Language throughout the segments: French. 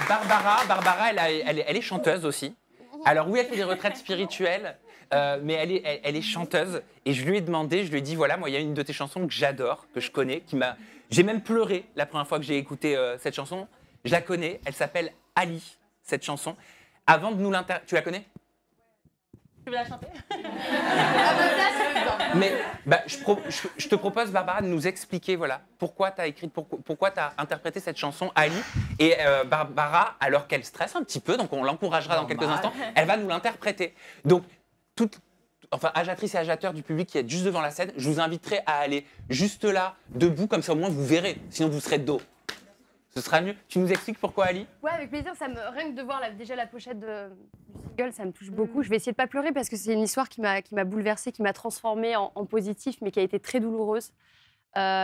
Barbara, elle est chanteuse aussi. Alors oui, elle fait des retraites spirituelles, mais elle est chanteuse. Et je lui ai demandé, je lui ai dit, voilà, moi, il y a une de tes chansons que j'adore, que je connais, J'ai même pleuré la première fois que j'ai écouté cette chanson. Je la connais, elle s'appelle Ali, cette chanson. Avant de nous Tu la connais? Tu veux la chanter? Mais je te propose, Barbara, de nous expliquer pourquoi tu as écrit, pourquoi tu as interprété cette chanson Ali. Et Barbara, alors qu'elle stresse un petit peu, donc on l'encouragera dans quelques instants, elle va nous l'interpréter. Donc, agiatrice et agiateur du public qui est juste devant la scène, je vous inviterai à aller juste là, debout, comme ça au moins vous verrez, sinon vous serez de dos. Ce sera mieux. Tu nous expliques pourquoi Ali? Ouais, avec plaisir. Rien que de voir déjà la pochette du single, ça me touche beaucoup. Je vais essayer de pas pleurer parce que c'est une histoire qui m'a bouleversée, qui m'a transformée en positif, mais qui a été très douloureuse.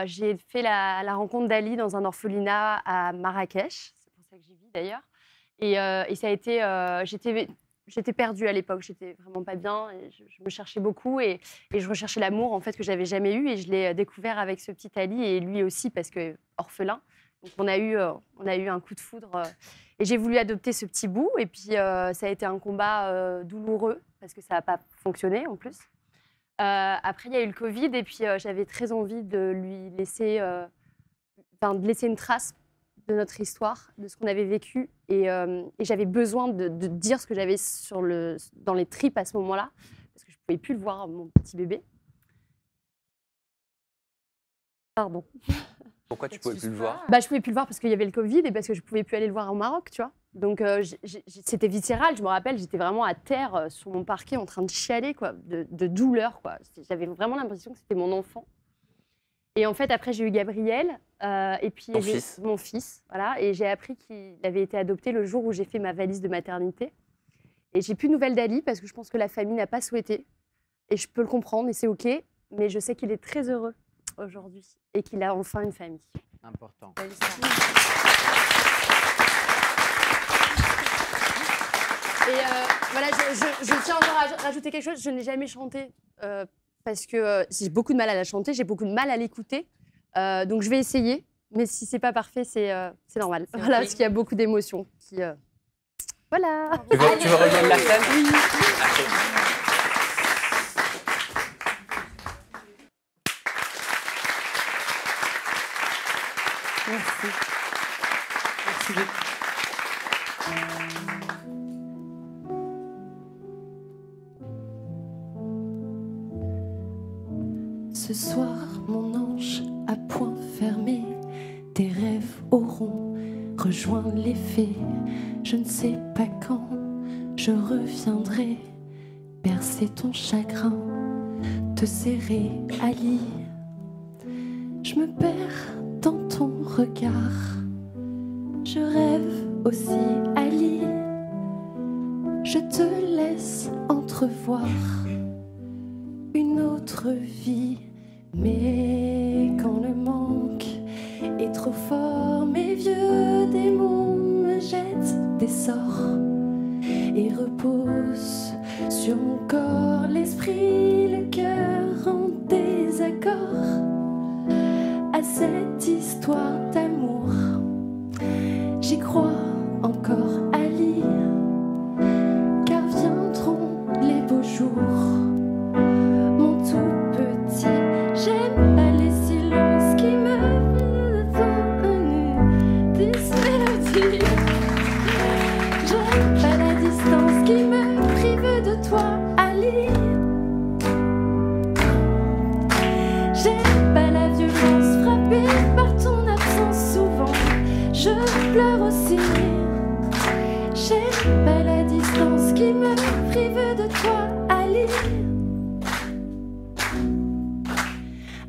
J'ai fait la rencontre d'Ali dans un orphelinat à Marrakech. C'est pour ça que j'y vis d'ailleurs. Et ça a été... J'étais perdue à l'époque. J'étais vraiment pas bien. Et je me cherchais beaucoup et je recherchais l'amour en fait que j'avais jamais eu. Et je l'ai découvert avec ce petit Ali et lui aussi parce que orphelin. Donc on a eu un coup de foudre et j'ai voulu adopter ce petit bout et puis ça a été un combat douloureux parce que ça n'a pas fonctionné en plus. Après il y a eu le Covid et puis j'avais très envie de lui laisser, de laisser une trace de notre histoire, de ce qu'on avait vécu et j'avais besoin de dire ce que j'avais dans les tripes à ce moment-là parce que je ne pouvais plus le voir, mon petit bébé. Pardon. Pourquoi tu pouvais plus le voir? Je pouvais plus le voir parce qu'il y avait le Covid et parce que je pouvais plus aller le voir au Maroc, tu vois. Donc c'était viscéral. Je me rappelle, j'étais vraiment à terre sur mon parquet en train de chialer, quoi, de douleur, quoi. J'avais vraiment l'impression que c'était mon enfant. Et en fait, après, j'ai eu Gabriel et puis mon fils, voilà. Et j'ai appris qu'il avait été adopté le jour où j'ai fait ma valise de maternité. Et j'ai plus de nouvelles d'Ali parce que je pense que la famille n'a pas souhaité. Et je peux le comprendre et c'est ok. Mais je sais qu'il est très heureux aujourd'hui et qu'il a enfin une famille. Important. Et voilà, je tiens encore à rajouter quelque chose. Je n'ai jamais chanté parce que j'ai beaucoup de mal à la chanter, j'ai beaucoup de mal à l'écouter. Donc je vais essayer, mais si c'est pas parfait, c'est normal. Voilà, okay. Parce qu'il y a beaucoup d'émotions. Voilà. Tu veux rejoindre la scène? Oui. Merci. Merci beaucoup. Ce soir, mon ange, à point fermé, tes rêves auront rejoint les fées. Je ne sais pas quand je reviendrai bercer ton chagrin, te serrer, Ali. Je me perds dans ton regard, je rêve aussi, Ali. Je te laisse entrevoir une autre vie, mais quand le manque est trop fort, mes vieux démons me jettent des sorts et reposent sur mon corps, l'esprit, le cœur en désaccord. À cette histoire d'amour, j'y crois encore, Ali, car viendront les beaux jours. Mon tout petit, j'aime pas les silences qui me font des mélodies. J'aime pas la distance qui me prive de toi, Ali. J'aime pas la violence frappée par ton absence souvent. Je pleure aussi. J'aime pas la distance qui me prive de toi, Ali.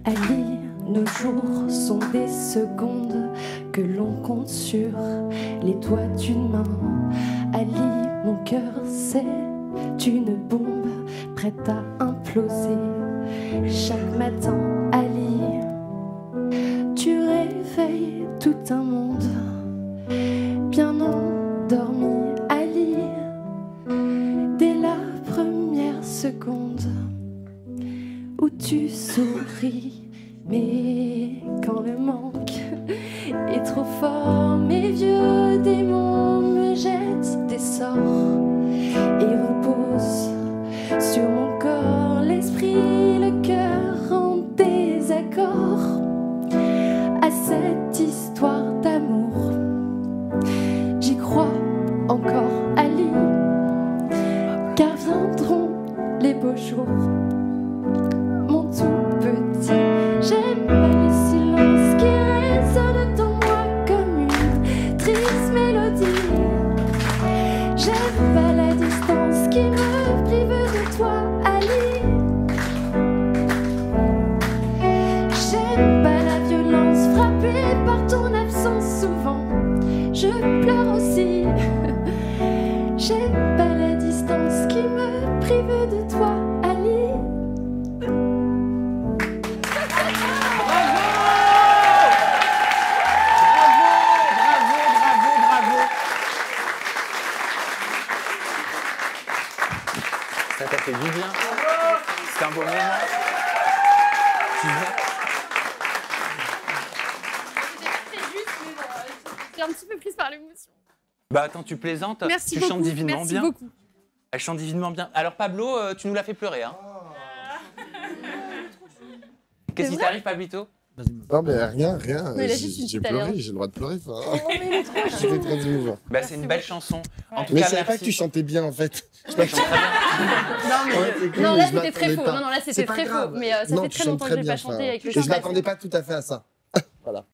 Ali, nos jours sont des secondes que l'on compte sur les doigts d'une main. Ali, mon cœur, c'est une bombe prête à imploser. Chaque matin, Ali, tu réveilles tout un monde bien endormi, Ali. Dès la première seconde où tu souris, mais quand le manque est trop fort, mes vieux démons encore Ali, car viendront les beaux jours. Mon tout petit, j'aime pas les silences qui résonnent en moi comme une triste mélodie. J'aime pas la distance qui me prive de toi, Ali. J'aime pas la violence frappée par ton absence souvent. Je pleure aussi. J'aime pas la distance qui me prive de toi, Ali. Bravo. Ça t'a fait du bien. C'est un beau moment. Tu viens. C'était très juste, mais bon, j'ai un petit peu prise par l'émotion. Bah attends, tu plaisantes. Merci Tu beaucoup. chantes divinement Merci bien. beaucoup. Elle chante divinement bien. Alors Pablo, tu nous l'as fait pleurer, hein. Qu'est-ce qui vrai t'arrive, Pablito? Non, mais rien. Mais il a juste une J'ai petite pleuré, allergie. j'ai le droit de pleurer. Ça. Oh, mais il est trop chou. C'était très émouvant. Bah c'est une belle chanson. En tout Mais cas, je savais pas merci. que tu chantais bien en fait. Elle chante très bien. Non, c'est cool, non, mais là je c'était très m'attendais faux. pas. Non, là C'est c'était pas très faux. grave. Mais ça Non, fait tu très chantes longtemps que très je n'ai bien, pas chanté ça. avec le Et je chant. m'attendais pas tout à fait à ça. Voilà.